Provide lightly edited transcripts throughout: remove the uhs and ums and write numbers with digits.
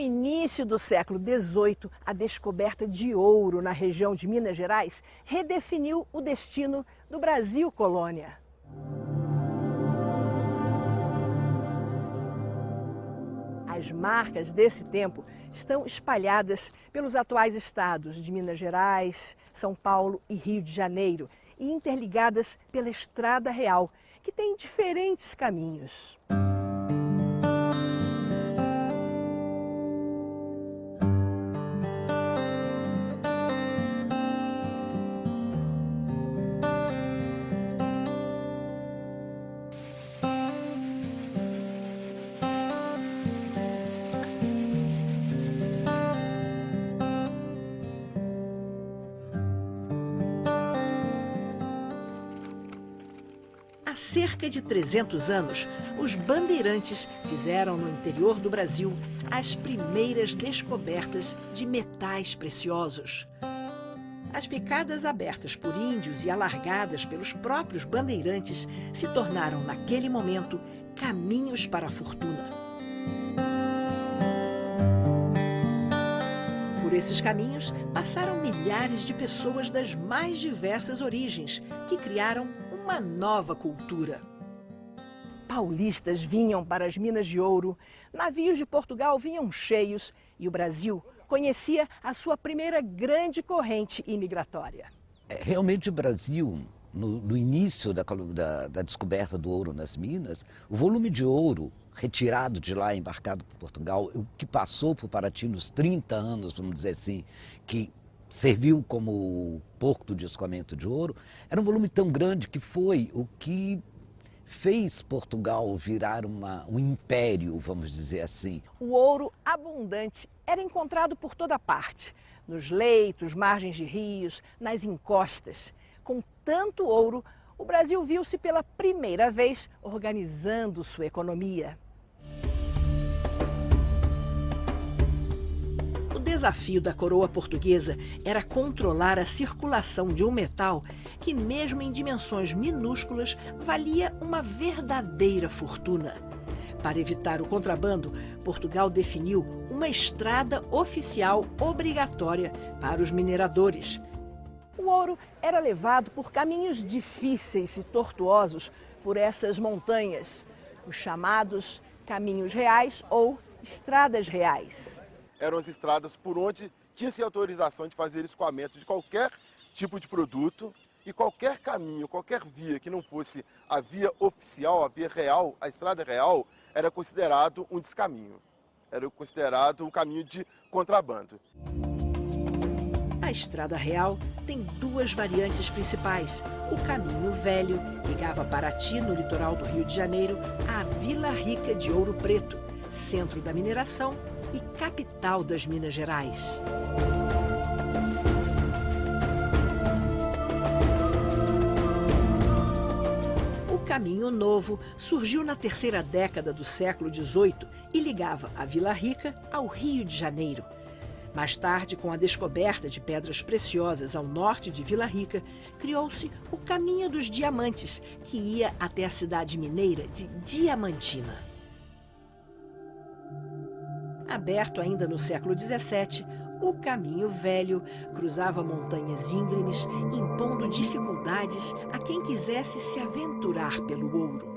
início do século XVIII, a descoberta de ouro na região de Minas Gerais redefiniu o destino do Brasil colônia. As marcas desse tempo estão espalhadas pelos atuais estados de Minas Gerais, São Paulo e Rio de Janeiro e interligadas pela Estrada Real, que tem diferentes caminhos. Há cerca de 300 anos, os bandeirantes fizeram no interior do Brasil as primeiras descobertas de metais preciosos. As picadas abertas por índios e alargadas pelos próprios bandeirantes se tornaram, naquele momento, caminhos para a fortuna. Por esses caminhos passaram milhares de pessoas das mais diversas origens, que criaram uma nova cultura. Paulistas vinham para as minas de ouro, navios de Portugal vinham cheios e o Brasil conhecia a sua primeira grande corrente imigratória. Realmente o Brasil, no início da descoberta do ouro nas minas, o volume de ouro retirado de lá, embarcado por Portugal, o que passou por Paraty nos 30 anos, vamos dizer assim, que serviu como porto de escoamento de ouro, era um volume tão grande que foi o que fez Portugal virar um império, vamos dizer assim. O ouro abundante era encontrado por toda parte, nos leitos, margens de rios, nas encostas. Com tanto ouro, o Brasil viu-se pela primeira vez organizando sua economia. O desafio da coroa portuguesa era controlar a circulação de um metal que, mesmo em dimensões minúsculas, valia uma verdadeira fortuna. Para evitar o contrabando, Portugal definiu uma estrada oficial obrigatória para os mineradores. O ouro era levado por caminhos difíceis e tortuosos por essas montanhas, os chamados caminhos reais ou estradas reais. Eram as estradas por onde tinha-se autorização de fazer escoamento de qualquer tipo de produto e qualquer caminho, qualquer via que não fosse a via oficial, a via real, a estrada real, era considerado um descaminho, era considerado um caminho de contrabando. A Estrada Real tem duas variantes principais. O Caminho Velho ligava Paraty, no litoral do Rio de Janeiro, à Vila Rica de Ouro Preto, centro da mineração e capital das Minas Gerais. O Caminho Novo surgiu na terceira década do século XVIII e ligava a Vila Rica ao Rio de Janeiro. Mais tarde, com a descoberta de pedras preciosas ao norte de Vila Rica, criou-se o Caminho dos Diamantes, que ia até a cidade mineira de Diamantina. Aberto ainda no século XVII, o Caminho Velho cruzava montanhas íngremes, impondo dificuldades a quem quisesse se aventurar pelo ouro.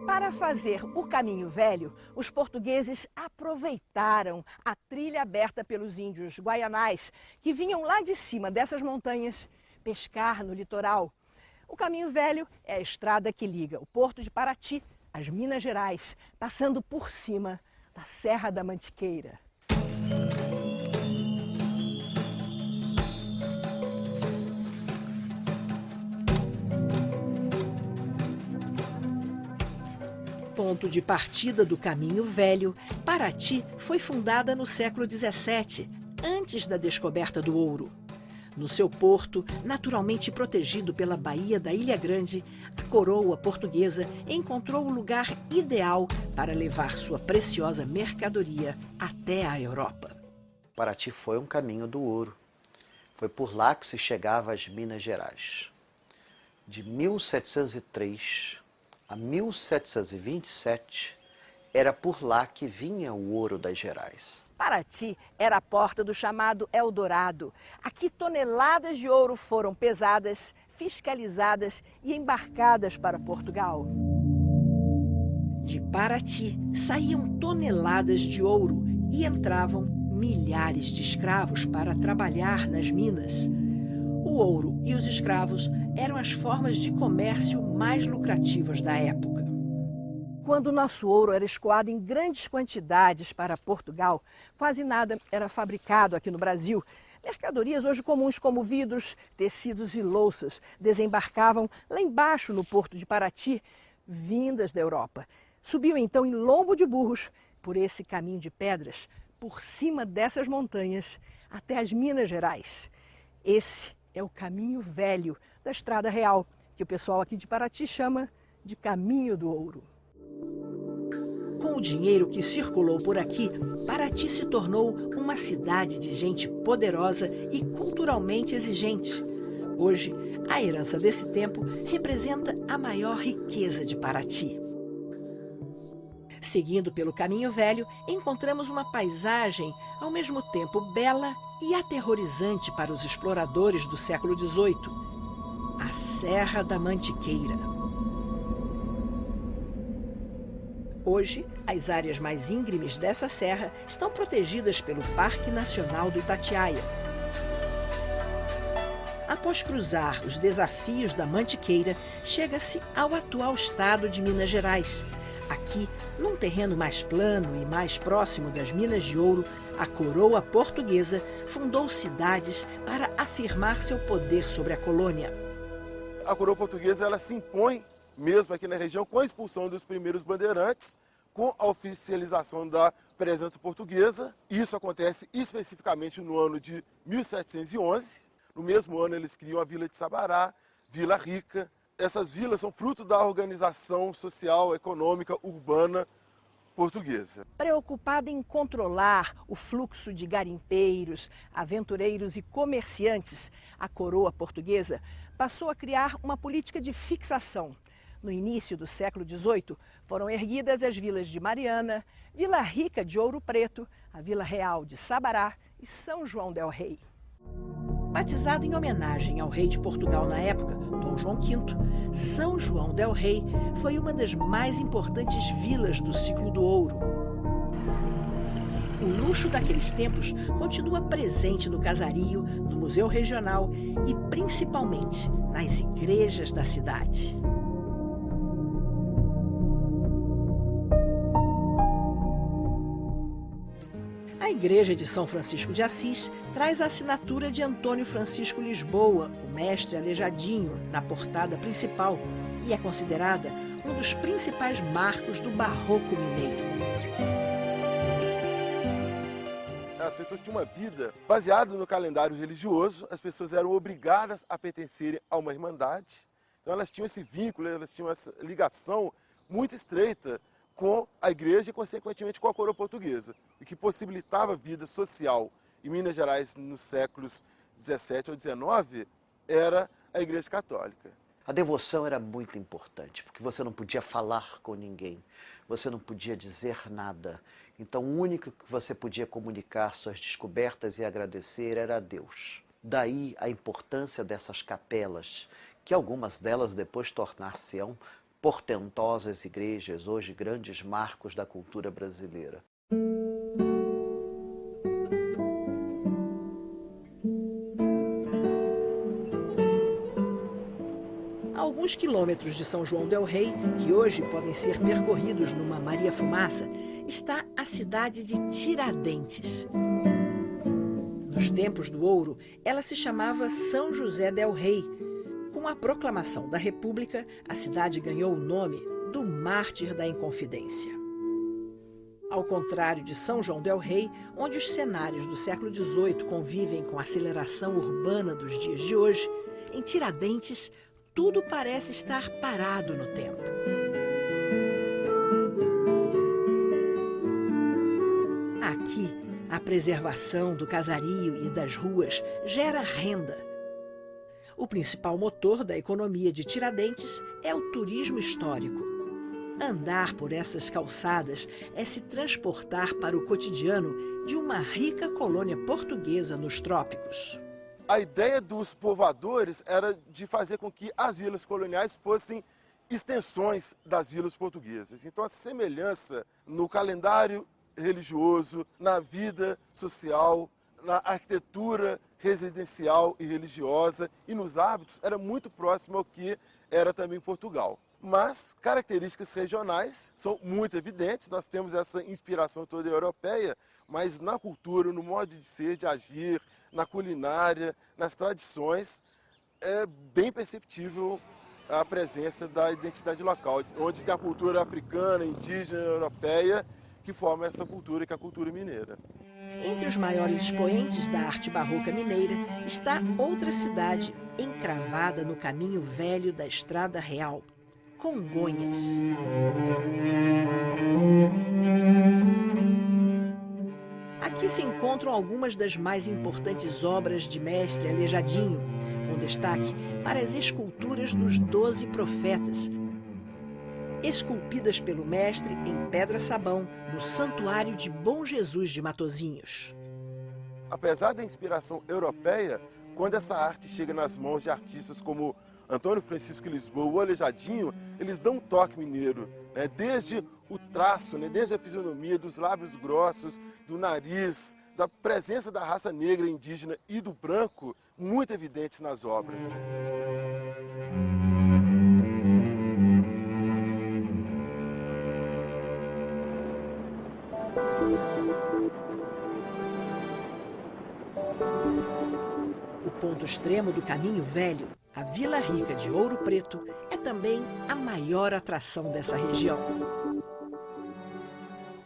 Para fazer o Caminho Velho, os portugueses aproveitaram a trilha aberta pelos índios guaianais, que vinham lá de cima dessas montanhas pescar no litoral. O Caminho Velho é a estrada que liga o porto de Paraty às Minas Gerais, passando por cima da Serra da Mantiqueira. Ponto de partida do Caminho Velho, Paraty foi fundada no século XVII, antes da descoberta do ouro. No seu porto, naturalmente protegido pela Baía da Ilha Grande, a coroa portuguesa encontrou o lugar ideal para levar sua preciosa mercadoria até a Europa. Paraty foi um caminho do ouro. Foi por lá que se chegava às Minas Gerais. De 1703 a 1727, era por lá que vinha o ouro das Gerais. Paraty era a porta do chamado Eldorado. Aqui toneladas de ouro foram pesadas, fiscalizadas e embarcadas para Portugal. De Paraty saíam toneladas de ouro e entravam milhares de escravos para trabalhar nas minas. O ouro e os escravos eram as formas de comércio mais lucrativas da época. Quando o nosso ouro era escoado em grandes quantidades para Portugal, quase nada era fabricado aqui no Brasil. Mercadorias hoje comuns como vidros, tecidos e louças desembarcavam lá embaixo no porto de Paraty, vindas da Europa. Subiam então em lombo de burros por esse caminho de pedras, por cima dessas montanhas, até as Minas Gerais. Esse é o caminho velho da Estrada Real, que o pessoal aqui de Paraty chama de Caminho do Ouro. Com o dinheiro que circulou por aqui, Paraty se tornou uma cidade de gente poderosa e culturalmente exigente. Hoje, a herança desse tempo representa a maior riqueza de Paraty. Seguindo pelo Caminho Velho, encontramos uma paisagem ao mesmo tempo bela e aterrorizante para os exploradores do século XVIII, a Serra da Mantiqueira. Hoje, as áreas mais íngremes dessa serra estão protegidas pelo Parque Nacional do Itatiaia. Após cruzar os desafios da Mantiqueira, chega-se ao atual estado de Minas Gerais. Aqui, num terreno mais plano e mais próximo das minas de ouro, a coroa portuguesa fundou cidades para afirmar seu poder sobre a colônia. A coroa portuguesa ela se impõe mesmo aqui na região com a expulsão dos primeiros bandeirantes, com a oficialização da presença portuguesa. Isso acontece especificamente no ano de 1711. No mesmo ano eles criam a Vila de Sabará, Vila Rica. Essas vilas são fruto da organização social, econômica, urbana portuguesa. Preocupada em controlar o fluxo de garimpeiros, aventureiros e comerciantes, a coroa portuguesa passou a criar uma política de fixação. No início do século XVIII, foram erguidas as vilas de Mariana, Vila Rica de Ouro Preto, a Vila Real de Sabará e São João del Rei. Batizado em homenagem ao rei de Portugal na época, Dom João V, São João del Rei foi uma das mais importantes vilas do ciclo do ouro. O luxo daqueles tempos continua presente no casario, no Museu Regional e principalmente nas igrejas da cidade. A Igreja de São Francisco de Assis traz a assinatura de Antônio Francisco Lisboa, o mestre aleijadinho, na portada principal, e é considerada um dos principais marcos do barroco mineiro. As pessoas tinham uma vida baseada no calendário religioso, as pessoas eram obrigadas a pertencerem a uma irmandade, então elas tinham esse vínculo, elas tinham essa ligação muito estreita com a igreja e, consequentemente, com a coroa portuguesa, o que possibilitava a vida social em Minas Gerais nos séculos 17 ou 19 era a Igreja Católica. A devoção era muito importante, porque você não podia falar com ninguém, você não podia dizer nada. Então, o único que você podia comunicar suas descobertas e agradecer era a Deus. Daí a importância dessas capelas, que algumas delas depois tornar-se-ão portentosas igrejas, hoje grandes marcos da cultura brasileira. A alguns quilômetros de São João del Rei, que hoje podem ser percorridos numa Maria-Fumaça, está a cidade de Tiradentes. Nos tempos do ouro, ela se chamava São José del Rei. Com a proclamação da República, a cidade ganhou o nome do Mártir da Inconfidência. Ao contrário de São João del Rei, onde os cenários do século XVIII convivem com a aceleração urbana dos dias de hoje, em Tiradentes, tudo parece estar parado no tempo. Aqui, a preservação do casario e das ruas gera renda. O principal motor da economia de Tiradentes é o turismo histórico. Andar por essas calçadas é se transportar para o cotidiano de uma rica colônia portuguesa nos trópicos. A ideia dos povoadores era de fazer com que as vilas coloniais fossem extensões das vilas portuguesas. Então a semelhança no calendário religioso, na vida social, na arquitetura residencial e religiosa e nos hábitos era muito próximo ao que era também Portugal. Mas características regionais são muito evidentes, nós temos essa inspiração toda europeia, mas na cultura, no modo de ser, de agir, na culinária, nas tradições, é bem perceptível a presença da identidade local, onde tem a cultura africana, indígena, europeia, que forma essa cultura, que é a cultura mineira. Entre os maiores expoentes da arte barroca mineira está outra cidade encravada no caminho velho da Estrada Real, Congonhas. Aqui se encontram algumas das mais importantes obras de mestre Aleijadinho, com destaque para as esculturas dos 12 profetas, esculpidas pelo mestre em pedra-sabão no Santuário de Bom Jesus de Matosinhos. Apesar da inspiração europeia, quando essa arte chega nas mãos de artistas como Antônio Francisco Lisboa, o Aleijadinho, eles dão um toque mineiro, né? Desde o traço, né? Desde a fisionomia, dos lábios grossos, do nariz, da presença da raça negra, indígena e do branco, muito evidentes nas obras. O ponto extremo do Caminho Velho, a Vila Rica de Ouro Preto, é também a maior atração dessa região.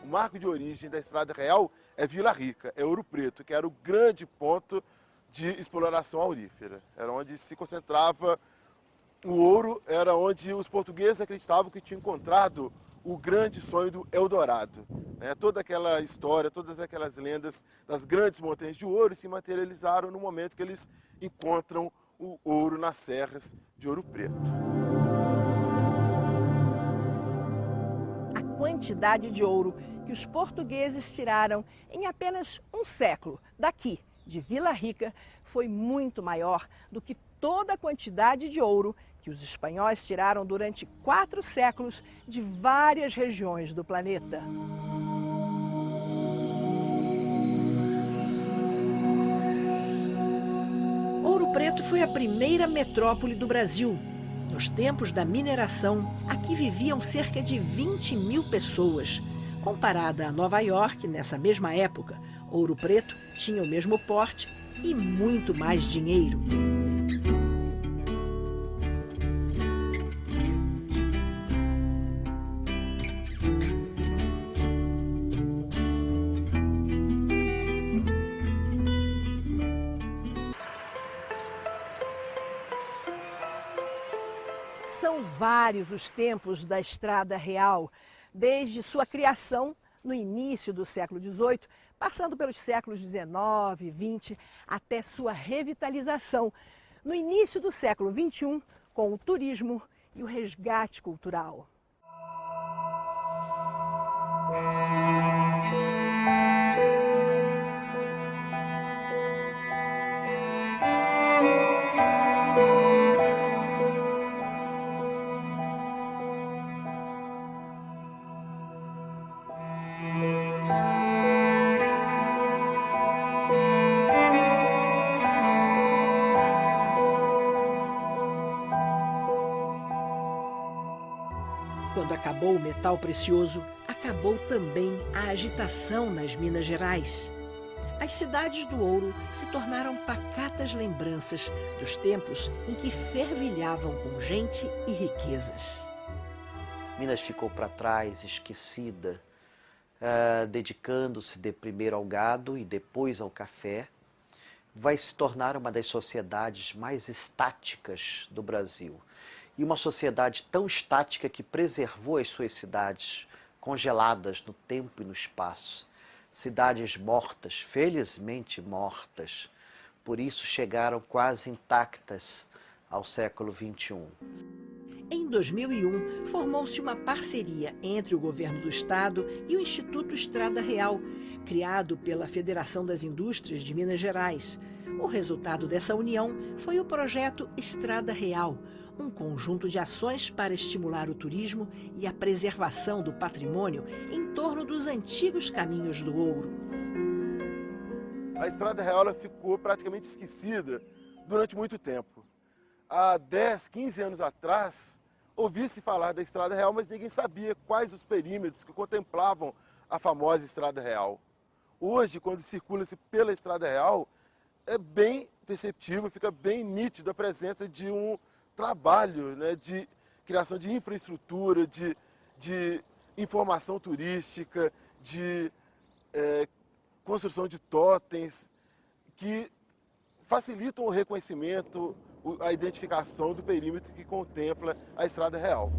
O marco de origem da Estrada Real é Vila Rica, é Ouro Preto, que era o grande ponto de exploração aurífera. Era onde se concentrava o ouro, era onde os portugueses acreditavam que tinham encontrado o grande sonho do Eldorado. Toda aquela história, todas aquelas lendas das grandes montanhas de ouro se materializaram no momento que eles encontram o ouro nas serras de Ouro Preto. A quantidade de ouro que os portugueses tiraram em apenas um século daqui, de Vila Rica, foi muito maior do que toda a quantidade de ouro que os espanhóis tiraram durante 4 séculos de várias regiões do planeta. Ouro Preto foi a primeira metrópole do Brasil. Nos tempos da mineração, aqui viviam cerca de 20.000 pessoas. Comparada a Nova York, nessa mesma época, Ouro Preto tinha o mesmo porte e muito mais dinheiro. São vários os tempos da Estrada Real, desde sua criação no início do século XVIII, passando pelos séculos XIX e XX, até sua revitalização no início do século XXI, com o turismo e o resgate cultural. Quando acabou o metal precioso, acabou também a agitação nas Minas Gerais. As cidades do ouro se tornaram pacatas lembranças dos tempos em que fervilhavam com gente e riquezas. Minas ficou para trás, esquecida, dedicando-se primeiro ao gado e depois ao café. Vai se tornar uma das sociedades mais estáticas do Brasil. E uma sociedade tão estática que preservou as suas cidades congeladas no tempo e no espaço. Cidades mortas, felizmente mortas, por isso chegaram quase intactas ao século XXI. Em 2001, formou-se uma parceria entre o governo do estado e o Instituto Estrada Real, criado pela Federação das Indústrias de Minas Gerais. O resultado dessa união foi o projeto Estrada Real, um conjunto de ações para estimular o turismo e a preservação do patrimônio em torno dos antigos caminhos do ouro. A Estrada Real ela ficou praticamente esquecida durante muito tempo. Há 10, 15 anos atrás, ouvia-se falar da Estrada Real, mas ninguém sabia quais os perímetros que contemplavam a famosa Estrada Real. Hoje, quando circula-se pela Estrada Real, é bem perceptível, fica bem nítido a presença de um trabalho, né, de criação de infraestrutura, de informação turística, de construção de totens, que facilitam o reconhecimento, a identificação do perímetro que contempla a Estrada Real.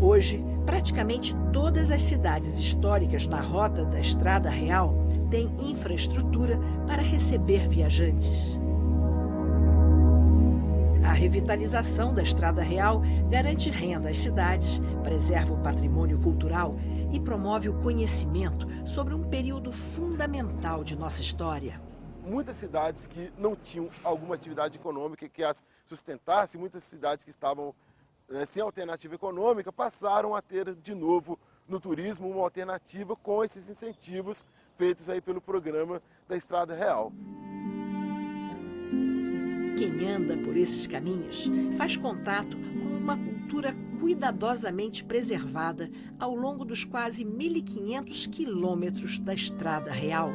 Hoje, praticamente todas as cidades históricas na rota da Estrada Real têm infraestrutura para receber viajantes. A revitalização da Estrada Real garante renda às cidades, preserva o patrimônio cultural e promove o conhecimento sobre um período fundamental de nossa história. Muitas cidades que não tinham alguma atividade econômica que as sustentasse, muitas cidades que estavam sem alternativa econômica, passaram a ter de novo no turismo uma alternativa com esses incentivos feitos aí pelo programa da Estrada Real. Quem anda por esses caminhos faz contato com uma cultura cuidadosamente preservada ao longo dos quase 1.500 quilômetros da Estrada Real.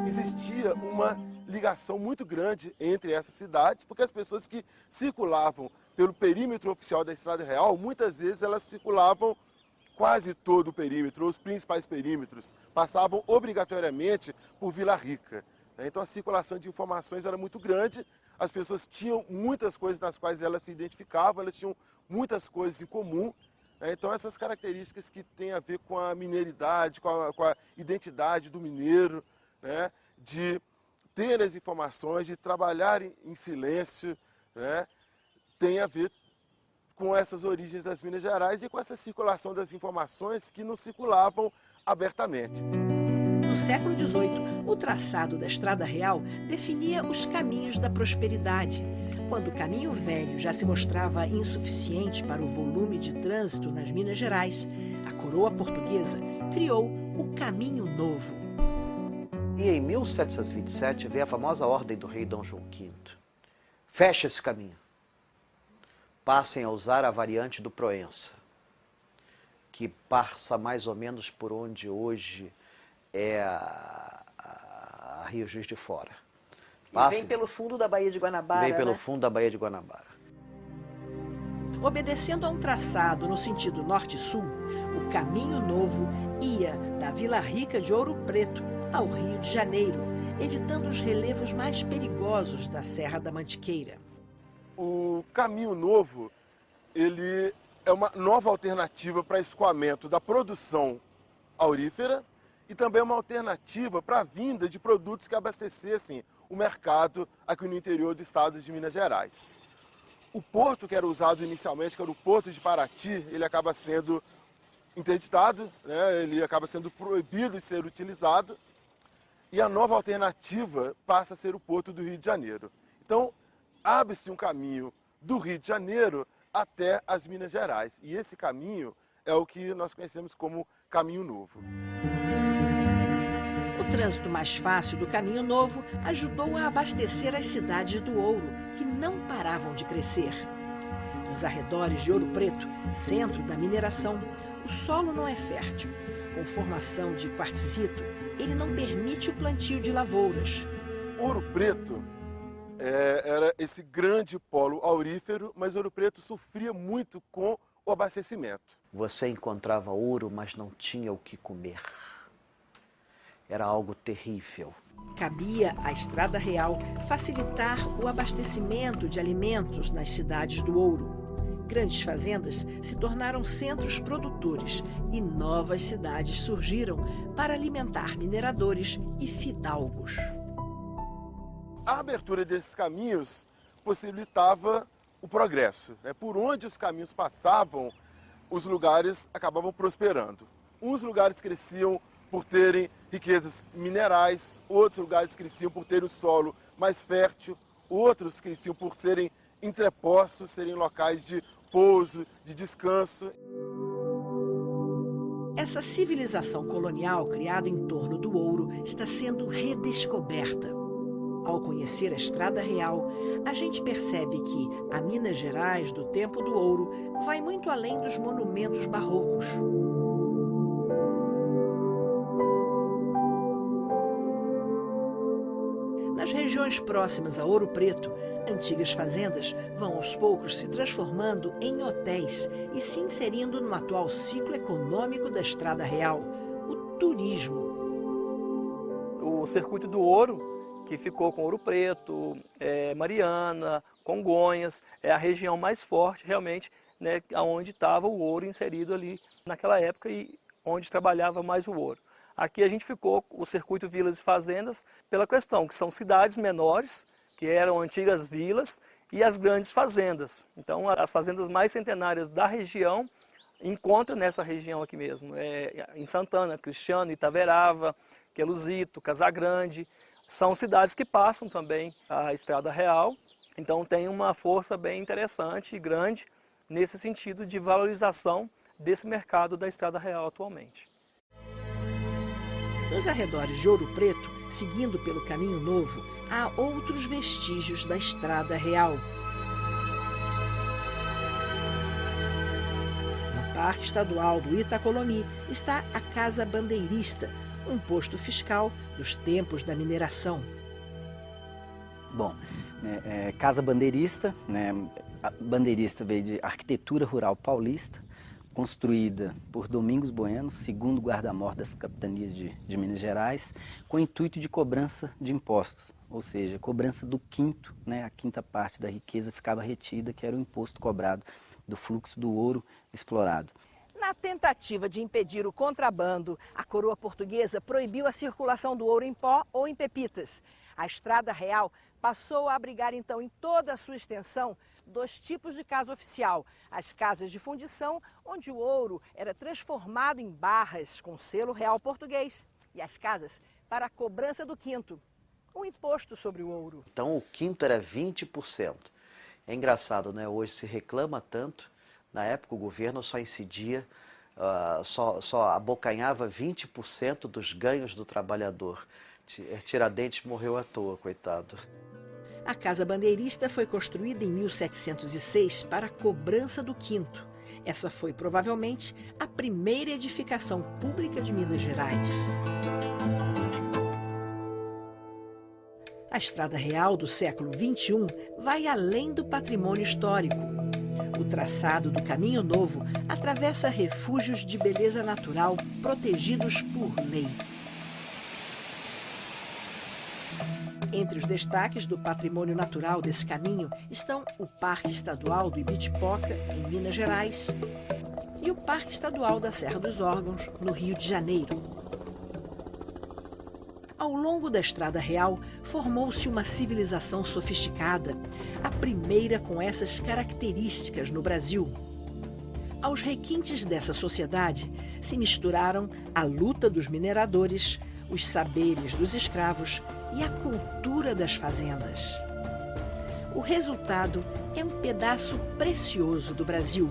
Existia uma ligação muito grande entre essas cidades, porque as pessoas que circulavam pelo perímetro oficial da Estrada Real, muitas vezes elas circulavam quase todo o perímetro, os principais perímetros, passavam obrigatoriamente por Vila Rica. Então a circulação de informações era muito grande, as pessoas tinham muitas coisas nas quais elas se identificavam, elas tinham muitas coisas em comum. Então essas características que têm a ver com a mineiridade, com a identidade do mineiro, né, de ter as informações, de trabalhar em silêncio, né, tem a ver com essas origens das Minas Gerais e com essa circulação das informações que não circulavam abertamente. No século XVIII, o traçado da Estrada Real definia os caminhos da prosperidade. Quando o Caminho Velho já se mostrava insuficiente para o volume de trânsito nas Minas Gerais, a coroa portuguesa criou o Caminho Novo. E em 1727 veio a famosa ordem do rei Dom João V. Fecha esse caminho. Passem a usar a variante do Proença, que passa mais ou menos por onde hoje é a Rio Juiz de Fora. Passem, vem pelo fundo da Baía de Guanabara. Vem pelo fundo da Baía de Guanabara. Obedecendo a um traçado no sentido norte-sul, o Caminho Novo ia da Vila Rica de Ouro Preto ao Rio de Janeiro, evitando os relevos mais perigosos da Serra da Mantiqueira. O Caminho Novo, ele é uma nova alternativa para escoamento da produção aurífera e também uma alternativa para a vinda de produtos que abastecessem o mercado aqui no interior do estado de Minas Gerais. O porto que era usado inicialmente, que era o Porto de Paraty, ele acaba sendo interditado, né? Ele acaba sendo proibido de ser utilizado e a nova alternativa passa a ser o Porto do Rio de Janeiro. Então, abre-se um caminho do Rio de Janeiro até as Minas Gerais. E esse caminho é o que nós conhecemos como Caminho Novo. O trânsito mais fácil do Caminho Novo ajudou a abastecer as cidades do ouro, que não paravam de crescer. Nos arredores de Ouro Preto, centro da mineração, o solo não é fértil. Com formação de quartzito, ele não permite o plantio de lavouras. Ouro Preto era esse grande polo aurífero, mas Ouro Preto sofria muito com o abastecimento. Você encontrava ouro, mas não tinha o que comer. Era algo terrível. Cabia à Estrada Real facilitar o abastecimento de alimentos nas cidades do ouro. Grandes fazendas se tornaram centros produtores e novas cidades surgiram para alimentar mineradores e fidalgos. A abertura desses caminhos possibilitava o progresso. Por onde os caminhos passavam, os lugares acabavam prosperando. Uns lugares cresciam por terem riquezas minerais, outros lugares cresciam por terem o solo mais fértil, outros cresciam por serem entrepostos, serem locais de pouso, de descanso. Essa civilização colonial criada em torno do ouro está sendo redescoberta. Ao conhecer a Estrada Real, a gente percebe que a Minas Gerais do tempo do ouro vai muito além dos monumentos barrocos. Nas regiões próximas a Ouro Preto, antigas fazendas vão aos poucos se transformando em hotéis e se inserindo no atual ciclo econômico da Estrada Real, o turismo. O circuito do ouro, que ficou com Ouro Preto, Mariana, Congonhas, é a região mais forte realmente, né, onde estava o ouro inserido ali naquela época e onde trabalhava mais o ouro. Aqui a gente ficou com o circuito vilas e fazendas pela questão que são cidades menores, que eram antigas vilas, e as grandes fazendas. Então as fazendas mais centenárias da região encontram nessa região aqui mesmo. Em Santana, Cristiano, Itaverava, Queluzito, Casagrande. São cidades que passam também a Estrada Real. Então tem uma força bem interessante e grande nesse sentido de valorização desse mercado da Estrada Real atualmente. Nos arredores de Ouro Preto, seguindo pelo Caminho Novo, há outros vestígios da Estrada Real. No Parque Estadual do Itacolomi está a Casa Bandeirista, um posto fiscal dos tempos da mineração. Bom, Casa Bandeirista, a Bandeirista veio de arquitetura rural paulista, construída por Domingos Bueno, segundo guarda-mor das capitanias de Minas Gerais, com o intuito de cobrança de impostos, ou seja, cobrança do quinto, a quinta parte da riqueza ficava retida, que era o imposto cobrado do fluxo do ouro explorado. Na tentativa de impedir o contrabando, a coroa portuguesa proibiu a circulação do ouro em pó ou em pepitas. A Estrada Real passou a abrigar, então, em toda a sua extensão, dois tipos de casa oficial. As casas de fundição, onde o ouro era transformado em barras com selo real português. E as casas para a cobrança do quinto, o imposto sobre o ouro. Então o quinto era 20%. É engraçado, né? Hoje se reclama tanto. Na época o governo só incidia, só abocanhava 20% dos ganhos do trabalhador. Tiradentes morreu à toa, coitado. A Casa Bandeirista foi construída em 1706 para a cobrança do quinto. Essa foi provavelmente a primeira edificação pública de Minas Gerais. A Estrada Real do século XXI vai além do patrimônio histórico. O traçado do Caminho Novo atravessa refúgios de beleza natural protegidos por lei. Entre os destaques do patrimônio natural desse caminho estão o Parque Estadual do Ibitipoca, em Minas Gerais, e o Parque Estadual da Serra dos Órgãos, no Rio de Janeiro. Ao longo da Estrada Real, formou-se uma civilização sofisticada, a primeira com essas características no Brasil. Aos requintes dessa sociedade se misturaram a luta dos mineradores, os saberes dos escravos e a cultura das fazendas. O resultado é um pedaço precioso do Brasil,